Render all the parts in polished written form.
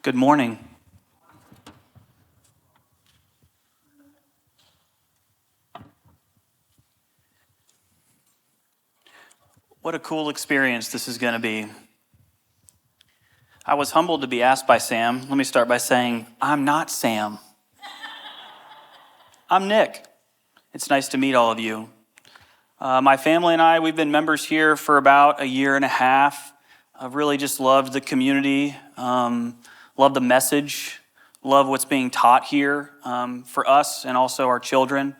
Good morning. What a cool experience this is going to be. I was humbled to be asked by Sam. Let me start by saying, I'm not Sam. I'm Nick. It's nice to meet all of you. My family and I, we've been members here for about a year and a half. I've really just loved the community, love the message, love what's being taught here for us and also our children.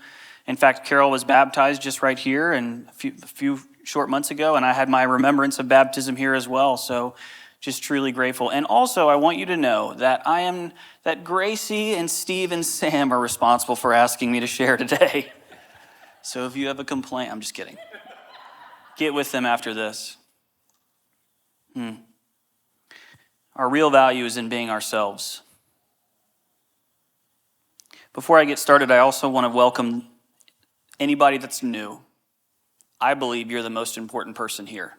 In fact, Carol was baptized just right here and a few short months ago, and I had my remembrance of baptism here as well. So just truly grateful. And also, I want you to know that Gracie and Steve and Sam are responsible for asking me to share today. So if you have a complaint, I'm just kidding. Get with them after this. Our real value is in being ourselves. Before I get started, I also want to welcome anybody that's new. I believe you're the most important person here.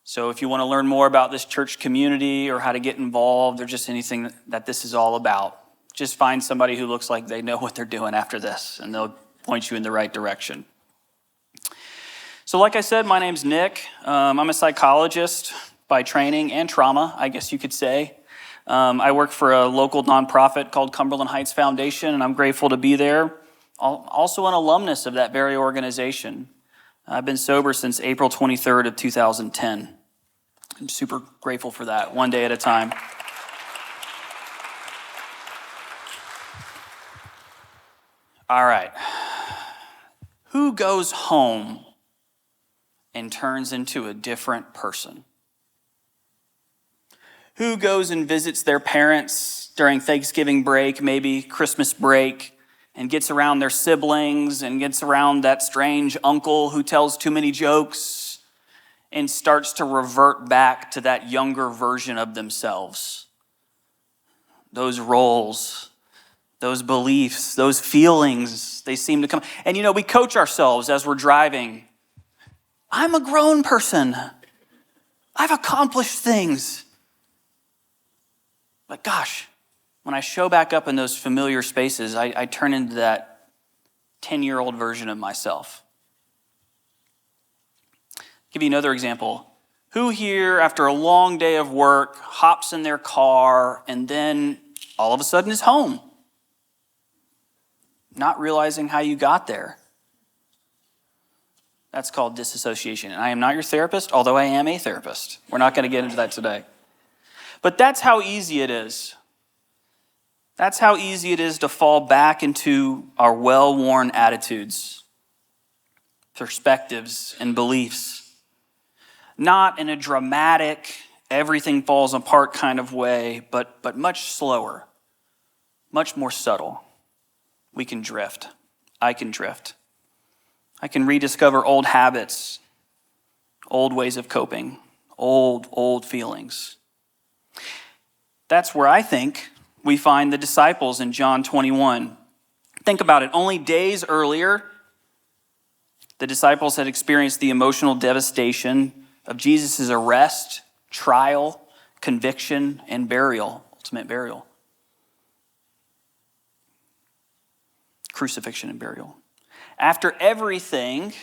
So if you want to learn more about this church community or how to get involved or just anything that this is all about, just find somebody who looks like they know what they're doing after this, and they'll point you in the right direction. So like I said, my name's Nick. I'm a psychologist by training and trauma, I guess you could say. I work for a local nonprofit called Cumberland Heights Foundation, and I'm grateful to be there. Also an alumnus of that very organization. I've been sober since April 23rd of 2010. I'm super grateful for that, one day at a time. All right. Who goes home and turns into a different person? Who goes and visits their parents during Thanksgiving break, maybe Christmas break, and gets around their siblings and gets around that strange uncle who tells too many jokes and starts to revert back to that younger version of themselves? Those roles, those beliefs, those feelings, they seem to come. And we coach ourselves as we're driving. I'm a grown person. I've accomplished things. But gosh, when I show back up in those familiar spaces, I turn into that 10-year-old version of myself. Give you another example. Who here, after a long day of work, hops in their car and then all of a sudden is home? Not realizing how you got there. That's called disassociation. And I am not your therapist, although I am a therapist. We're not going to get into that today. But that's how easy it is. That's how easy it is to fall back into our well-worn attitudes, perspectives, and beliefs. Not in a dramatic, everything falls apart kind of way, but much slower, much more subtle. We can drift. I can drift. I can rediscover old habits, old ways of coping, old feelings. That's where I think we find the disciples in John 21. Think about it. Only days earlier, the disciples had experienced the emotional devastation of Jesus' arrest, trial, conviction, and burial, ultimate burial. Crucifixion and burial. After everything,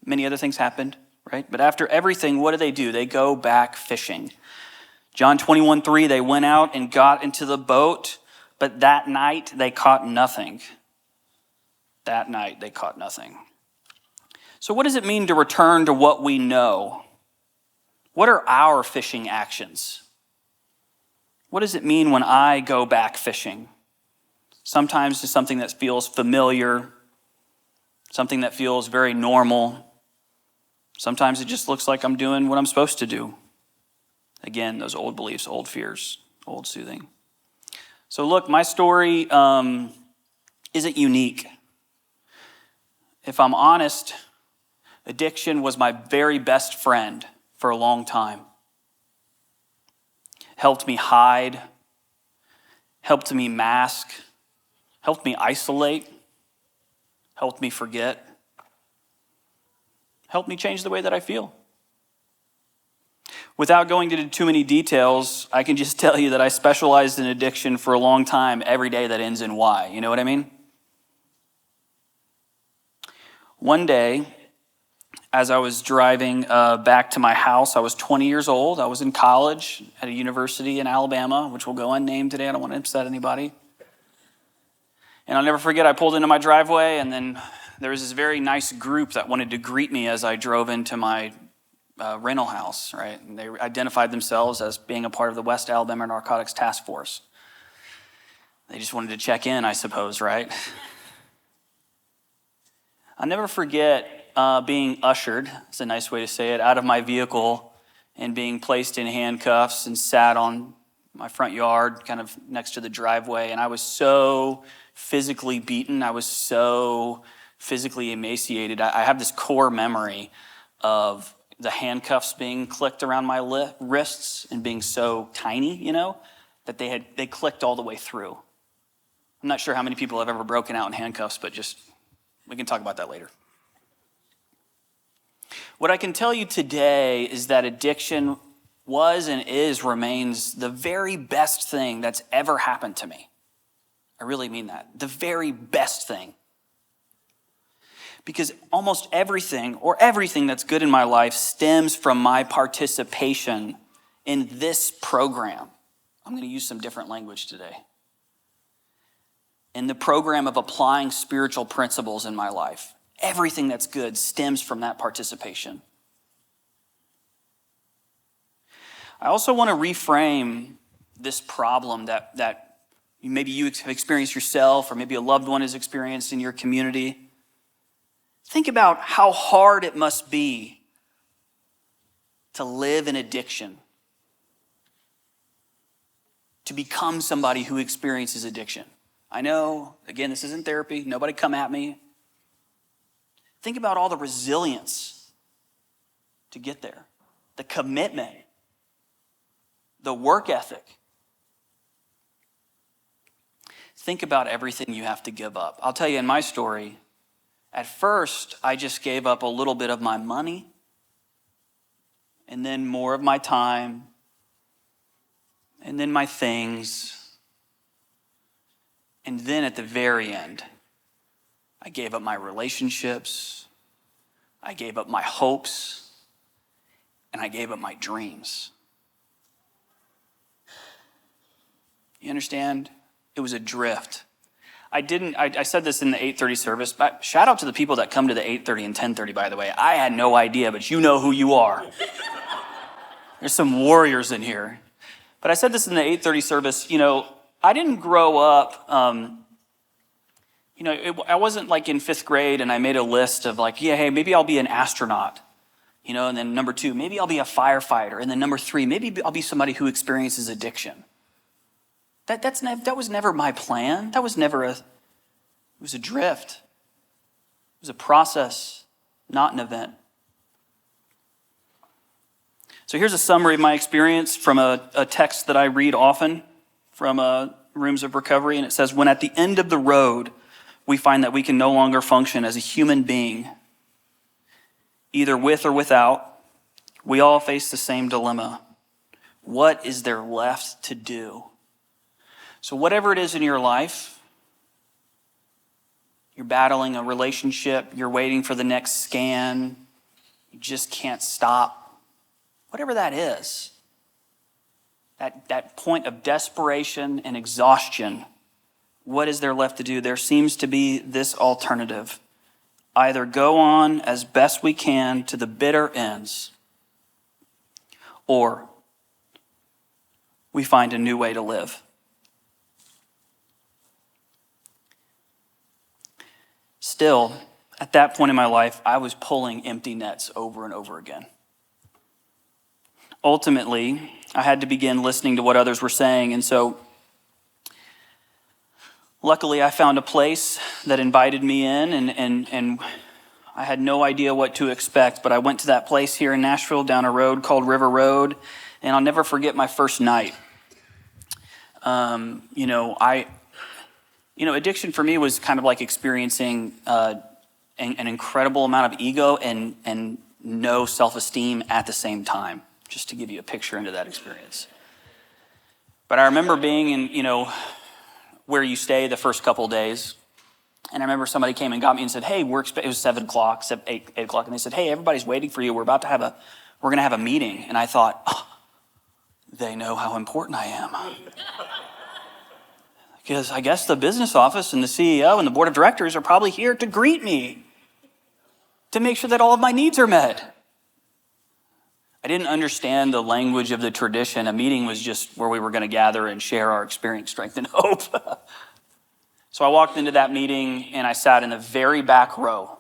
many other things happened, right? But after everything, what do? They go back fishing. John 21:3, they went out and got into the boat, but that night they caught nothing. That night they caught nothing. So what does it mean to return to what we know? What are our fishing actions? What does it mean when I go back fishing? Sometimes to something that feels familiar, something that feels very normal. Sometimes it just looks like I'm doing what I'm supposed to do. Again, those old beliefs, old fears, old soothing. So look, my story isn't unique. If I'm honest, addiction was my very best friend for a long time. Helped me hide, helped me mask, helped me isolate, helped me forget, helped me change the way that I feel. Without going into too many details, I can just tell you that I specialized in addiction for a long time, every day that ends in Y. You know what I mean? One day, as I was driving back to my house, I was 20 years old. I was in college at a university in Alabama, which will go unnamed today. I don't want to upset anybody. And I'll never forget, I pulled into my driveway, and then there was this very nice group that wanted to greet me as I drove into my rental house, right? And they identified themselves as being a part of the West Alabama Narcotics Task Force. They just wanted to check in, I suppose, right? I'll never forget being ushered, it's a nice way to say it, out of my vehicle and being placed in handcuffs and sat on my front yard, kind of next to the driveway. And I was so physically beaten. I was so physically emaciated. I have this core memory of the handcuffs being clicked around my wrists and being so tiny, that they clicked all the way through. I'm not sure how many people have ever broken out in handcuffs, but we can talk about that later. What I can tell you today is that addiction was and remains the very best thing that's ever happened to me. I really mean that. The very best thing. Because almost everything that's good in my life stems from my participation in this program. I'm going to use some different language today. In the program of applying spiritual principles in my life. Everything that's good stems from that participation. I also want to reframe this problem that maybe you have experienced yourself, or maybe a loved one has experienced in your community. Think about how hard it must be to live in addiction, to become somebody who experiences addiction. I know, again, this isn't therapy. Nobody come at me. Think about all the resilience to get there, the commitment, the work ethic. Think about everything you have to give up. I'll tell you, in my story, at first, I just gave up a little bit of my money, and then more of my time, and then my things. And then at the very end, I gave up my relationships, I gave up my hopes, and I gave up my dreams. You understand? It was a drift. I said this in the 8:30 service, but shout out to the people that come to the 8:30 and 10:30, by the way. I had no idea, but you know who you are. There's some warriors in here. But I said this in the 8:30 service, I didn't grow up, I wasn't like in 5th grade and I made a list of hey, maybe I'll be an astronaut, and then number 2, maybe I'll be a firefighter. And then number 3, maybe I'll be somebody who experiences addiction. That was never my plan. It was a drift. It was a process, not an event. So here's a summary of my experience from a text that I read often from Rooms of Recovery, and it says, when at the end of the road, we find that we can no longer function as a human being, either with or without, we all face the same dilemma. What is there left to do? So whatever it is in your life, you're battling a relationship, you're waiting for the next scan, you just can't stop. Whatever that is, that point of desperation and exhaustion, what is there left to do? There seems to be this alternative. Either go on as best we can to the bitter ends, or we find a new way to live. Still, at that point in my life, I was pulling empty nets over and over again. Ultimately, I had to begin listening to what others were saying, and so luckily I found a place that invited me in, and I had no idea what to expect, but I went to that place here in Nashville down a road called River Road, and I'll never forget my first night. Addiction for me was kind of like experiencing an incredible amount of ego and no self-esteem at the same time. just to give you a picture into that experience. But I remember being in, where you stay the first couple days. And I remember somebody came and got me and said, hey, it was 7 o'clock, 8 o'clock. And they said, hey, everybody's waiting for you. We're going to have a meeting. And I thought, oh, they know how important I am. Because I guess the business office and the CEO and the board of directors are probably here to greet me, to make sure that all of my needs are met. I didn't understand the language of the tradition. A meeting was just where we were going to gather and share our experience, strength, and hope. So I walked into that meeting and I sat in the very back row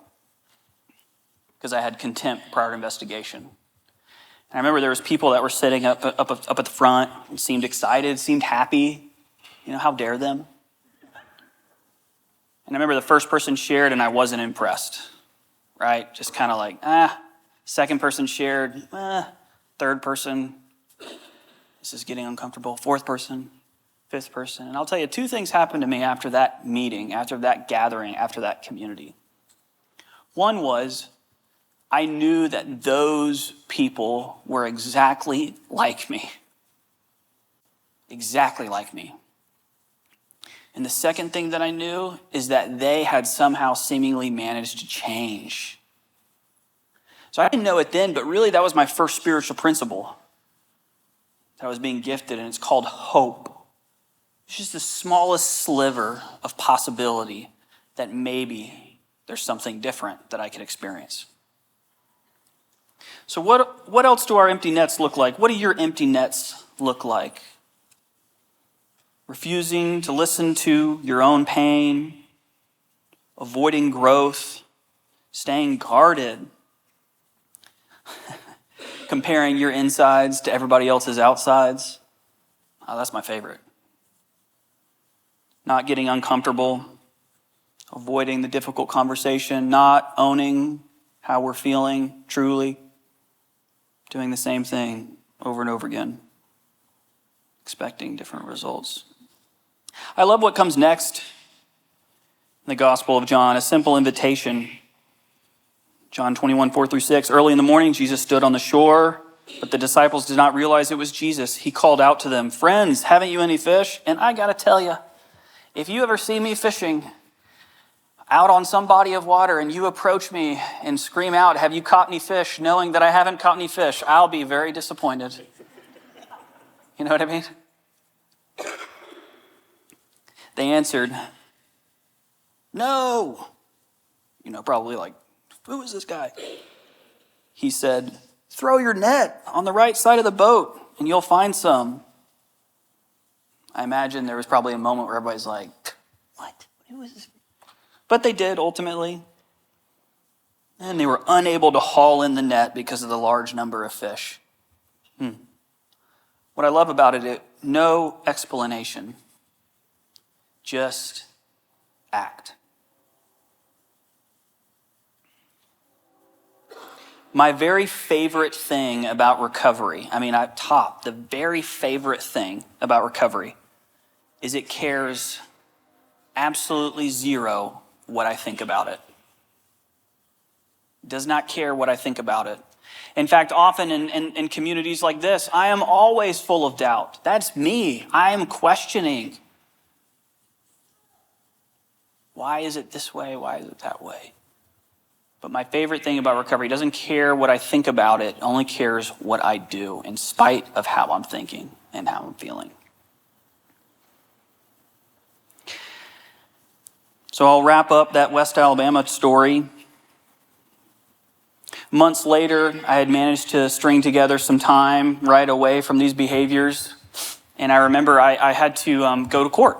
because I had contempt prior to investigation. And I remember there was people that were sitting up at the front and seemed excited, seemed happy. How dare them? And I remember the first person shared and I wasn't impressed, right? Just kind of like, Second person shared, third person, this is getting uncomfortable. Fourth person, fifth person. And I'll tell you, 2 things happened to me after that meeting, after that gathering, after that community. One was, I knew that those people were exactly like me. Exactly like me. And the second thing that I knew is that they had somehow seemingly managed to change. So I didn't know it then, but really that was my first spiritual principle that I was being gifted, and it's called hope. It's just the smallest sliver of possibility that maybe there's something different that I could experience. So what else do our empty nets look like? What do your empty nets look like? Refusing to listen to your own pain, avoiding growth, staying guarded, comparing your insides to everybody else's outsides. Oh, that's my favorite. Not getting uncomfortable, avoiding the difficult conversation, not owning how we're feeling truly, doing the same thing over and over again, expecting different results. I love what comes next in the Gospel of John, a simple invitation. John 21, 4-6. Early in the morning, Jesus stood on the shore, but the disciples did not realize it was Jesus. He called out to them, friends, haven't you any fish? And I got to tell you, if you ever see me fishing out on some body of water and you approach me and scream out, have you caught any fish, knowing that I haven't caught any fish, I'll be very disappointed. You know what I mean? They answered, no. Probably like, who is this guy? He said, throw your net on the right side of the boat and you'll find some. I imagine there was probably a moment where everybody's like, what? Who is this? But they did ultimately. And they were unable to haul in the net because of the large number of fish. What I love about it, no explanation. Just act. My very favorite thing about recovery, the very favorite thing about recovery is it cares absolutely zero what I think about it. It does not care what I think about it. In fact, often in communities like this, I am always full of doubt. That's me. I am questioning. Why is it this way? Why is it that way? But my favorite thing about recovery doesn't care what I think about it, only cares what I do in spite of how I'm thinking and how I'm feeling. So I'll wrap up that West Alabama story. Months later, I had managed to string together some time right away from these behaviors. And I remember I had to go to court.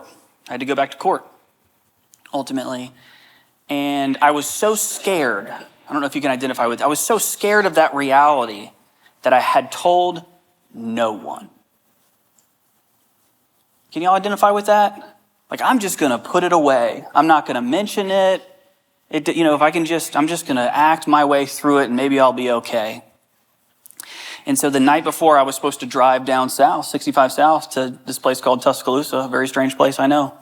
I had to go back to court, ultimately. And I was so scared. I don't know if you can identify with it. I was so scared of that reality that I had told no one. Can y'all identify with that? Like, I'm just going to put it away. I'm not going to mention it. If I can I'm just going to act my way through it and maybe I'll be okay. And so the night before I was supposed to drive down south, 65 South, to this place called Tuscaloosa, a very strange place, I know.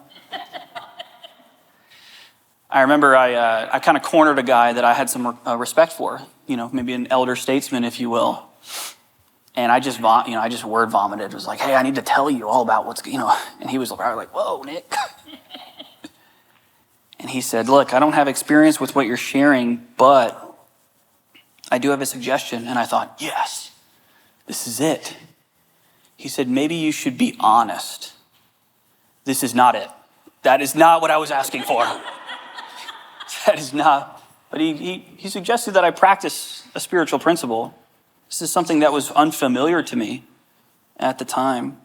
I remember I kind of cornered a guy that I had some respect for, maybe an elder statesman, if you will. And I just word vomited. It was like, hey, I need to tell you all about and he was like, whoa, Nick. And he said, look, I don't have experience with what you're sharing, but I do have a suggestion. And I thought, yes, this is it. He said, maybe you should be honest. This is not it. That is not what I was asking for. That is not. But he suggested that I practice a spiritual principle. This is something that was unfamiliar to me at the time.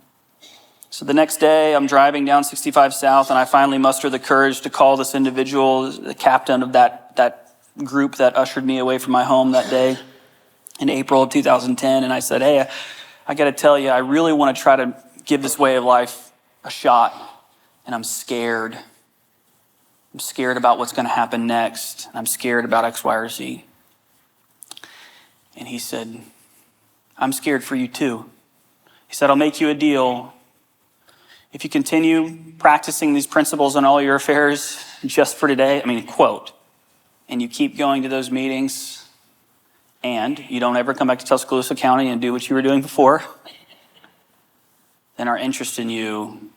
So the next day, I'm driving down 65 South, and I finally muster the courage to call this individual, the captain of that group that ushered me away from my home that day in April of 2010. And I said, hey, I got to tell you, I really want to try to give this way of life a shot, and I'm scared. I'm scared about what's going to happen next, and I'm scared about X, Y, or Z. And he said, I'm scared for you too. He said, I'll make you a deal. If you continue practicing these principles in all your affairs just for today, quote, and you keep going to those meetings, and you don't ever come back to Tuscaloosa County and do what you were doing before, then our interest in you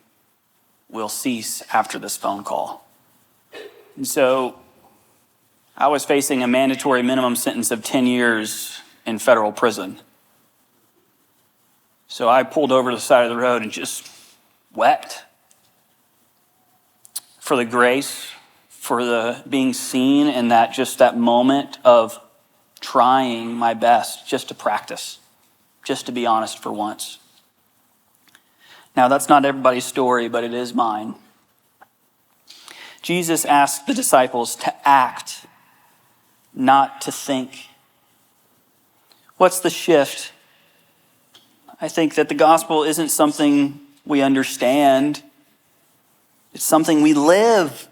will cease after this phone call. And so I was facing a mandatory minimum sentence of 10 years in federal prison. So I pulled over to the side of the road and just wept for the grace, for the being seen, and that moment of trying my best just to practice, just to be honest for once. Now, that's not everybody's story, but it is mine. Jesus asked the disciples to act, not to think. What's the shift? I think that the gospel isn't something we understand. It's something we live.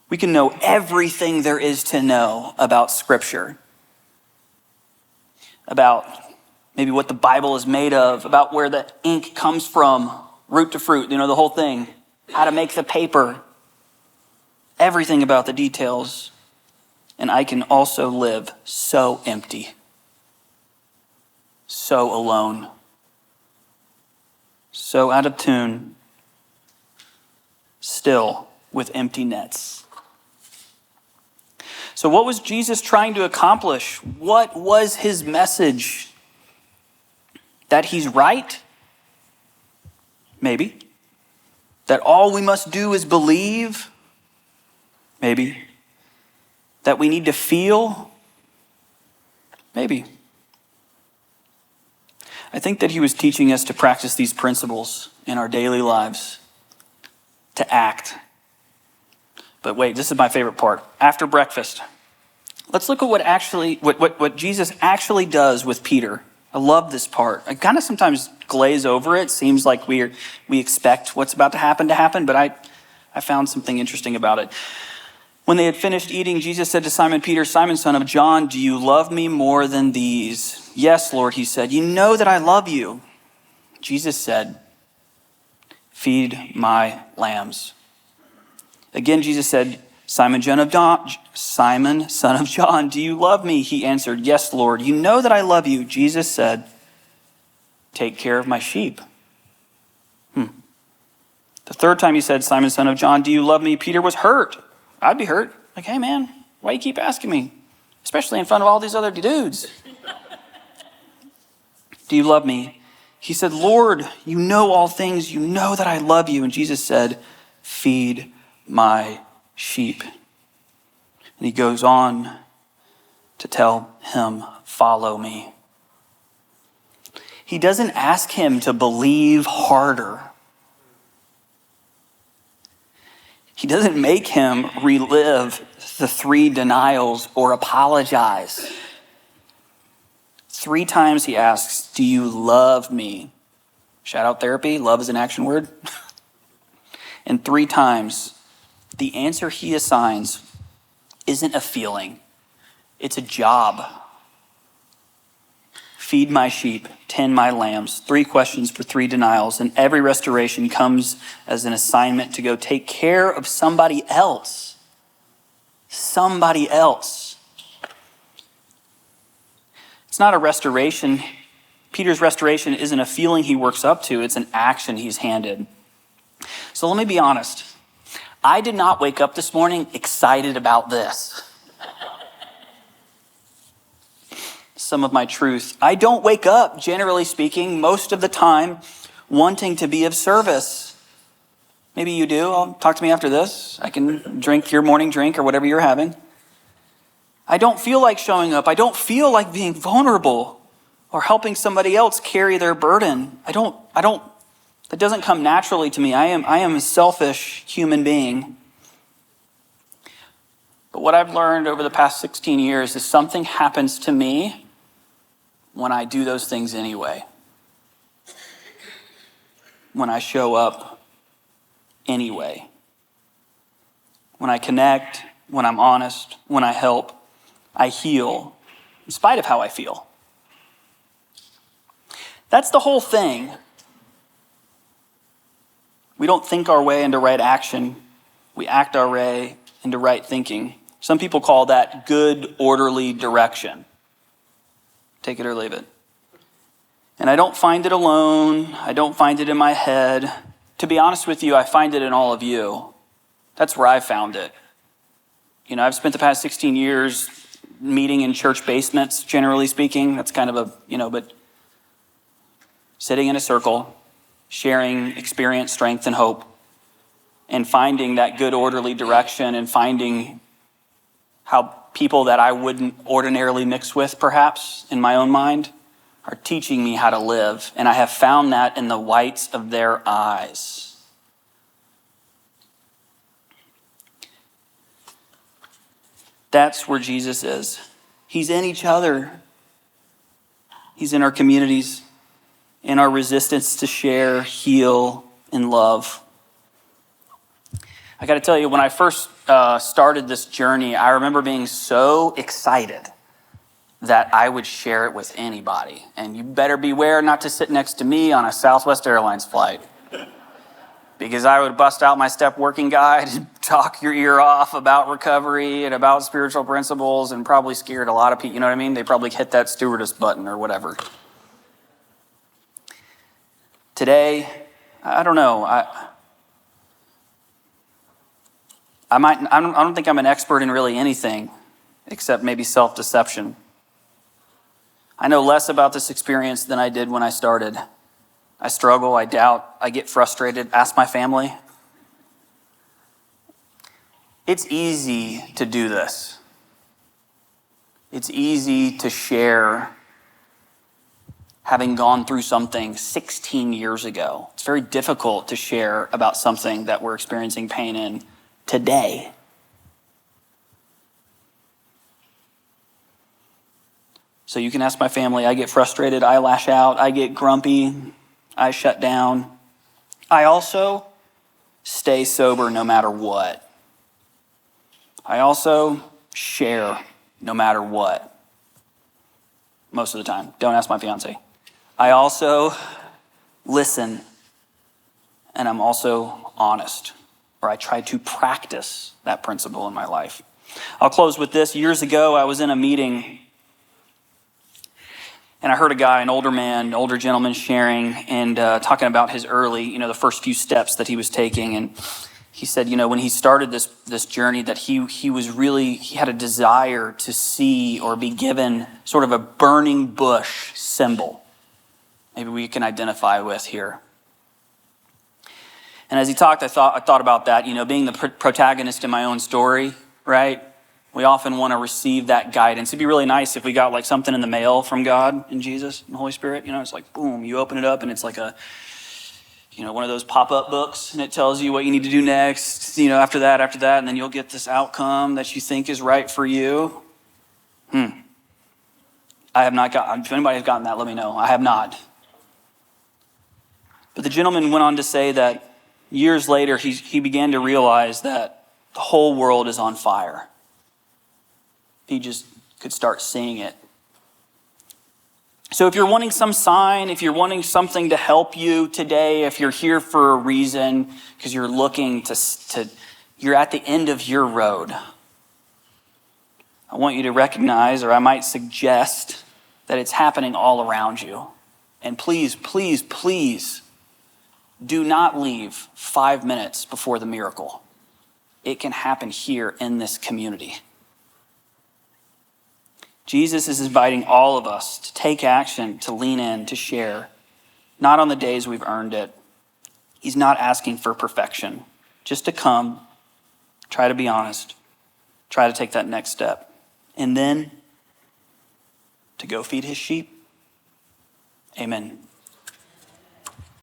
We can know everything there is to know about Scripture, about maybe what the Bible is made of, about where the ink comes from, root to fruit, the whole thing, how to make the paper, everything about the details. And I can also live so empty, so alone, so out of tune, still with empty nets. So what was Jesus trying to accomplish? What was his message? That he's right? Maybe. That all we must do is believe? Maybe. That we need to feel? Maybe. I think that he was teaching us to practice these principles in our daily lives, to act. But wait, this is my favorite part. After breakfast, let's look at what Jesus actually does with Peter. I love this part. I kind of sometimes glaze over it. Seems like we expect what's about to happen, but I found something interesting about it. When they had finished eating, Jesus said to Simon Peter, Simon, son of John, do you love me more than these? Yes, Lord, he said. You know that I love you. Jesus said, feed my lambs. Again, Jesus said, Simon, son of John, do you love me? He answered, yes, Lord. You know that I love you. Jesus said, take care of my sheep. The third time he said, Simon, son of John, do you love me? Peter was hurt. I'd be hurt. Like, hey, man, why you keep asking me? Especially in front of all these other dudes. Do you love me? He said, Lord, you know all things. You know that I love you. And Jesus said, feed my sheep. And he goes on to tell him, follow me. He doesn't ask him to believe harder. He doesn't make him relive the 3 denials or apologize. 3 times he asks, do you love me? Shout out therapy, love is an action word. And 3 times, the answer he assigns isn't a feeling, it's a job. Feed my sheep, tend my lambs. 3 questions for 3 denials. And every restoration comes as an assignment to go take care of somebody else. Somebody else. It's not a restoration. Peter's restoration isn't a feeling he works up to, it's an action he's handed. So let me be honest. I did not wake up this morning excited about this. Some of my truth. I don't wake up, generally speaking, most of the time, wanting to be of service. Maybe you do. Talk to me after this. I can drink your morning drink or whatever you're having. I don't feel like showing up. I don't feel like being vulnerable or helping somebody else carry their burden. That doesn't come naturally to me. I am a selfish human being. But what I've learned over the past 16 years is something happens to me when I do those things anyway. When I show up anyway. When I connect, when I'm honest, when I help, I heal, in spite of how I feel. That's the whole thing. We don't think our way into right action. We act our way into right thinking. Some people call that good, orderly direction. Take it or leave it. And I don't find it alone. I don't find it in my head. To be honest with you, I find it in all of you. That's where I found it. I've spent the past 16 years meeting in church basements, generally speaking. That's kind of but sitting in a circle, sharing experience, strength, and hope, and finding that good, orderly direction, and finding how people that I wouldn't ordinarily mix with, perhaps, in my own mind, are teaching me how to live. And I have found that in the whites of their eyes. That's where Jesus is. He's in each other. He's in our communities, in our resistance to share, heal, and love. I got to tell you, when I first started this journey, I remember being so excited that I would share it with anybody. And you better beware not to sit next to me on a Southwest Airlines flight, because I would bust out my step working guide and talk your ear off about recovery and about spiritual principles, and probably scared a lot of people. You know what I mean? They probably hit that stewardess button or whatever. Today, I don't know. I don't think I'm an expert in really anything except maybe self-deception. I know less about this experience than I did when I started. I struggle, I doubt, I get frustrated. Ask my family. It's easy to do this. It's easy to share having gone through something 16 years ago. It's very difficult to share about something that we're experiencing pain in today. So you can ask my family. I get frustrated, I lash out, I get grumpy, I shut down. I also stay sober no matter what. I also share no matter what. Most of the time. Don't ask my fiance. I also listen, and I'm also honest. Or I try to practice that principle in my life. I'll close with this. Years ago, I was in a meeting, and I heard a guy, an older gentleman, sharing and talking about his early, the first few steps that he was taking. And he said, when he started this journey, that he had a desire to see or be given sort of a burning bush symbol. Maybe we can identify with here. And as he talked, I thought about that, being the protagonist in my own story, right? We often want to receive that guidance. It'd be really nice if we got like something in the mail from God and Jesus and the Holy Spirit. It's like, boom, you open it up and it's like one of those pop-up books, and it tells you what you need to do next, after that, and then you'll get this outcome that you think is right for you. I have not gotten, if anybody has gotten that, let me know. I have not. But the gentleman went on to say that years later, he began to realize that the whole world is on fire. He just could start seeing it. So if you're wanting some sign, if you're wanting something to help you today, if you're here for a reason, because you're looking you're at the end of your road, I want you to recognize, or I might suggest, that it's happening all around you. And please, please, please do not leave 5 minutes before the miracle. It can happen here in this community. Jesus is inviting all of us to take action, to lean in, to share, not on the days we've earned it. He's not asking for perfection, just to come, try to be honest, try to take that next step, and then to go feed his sheep. Amen.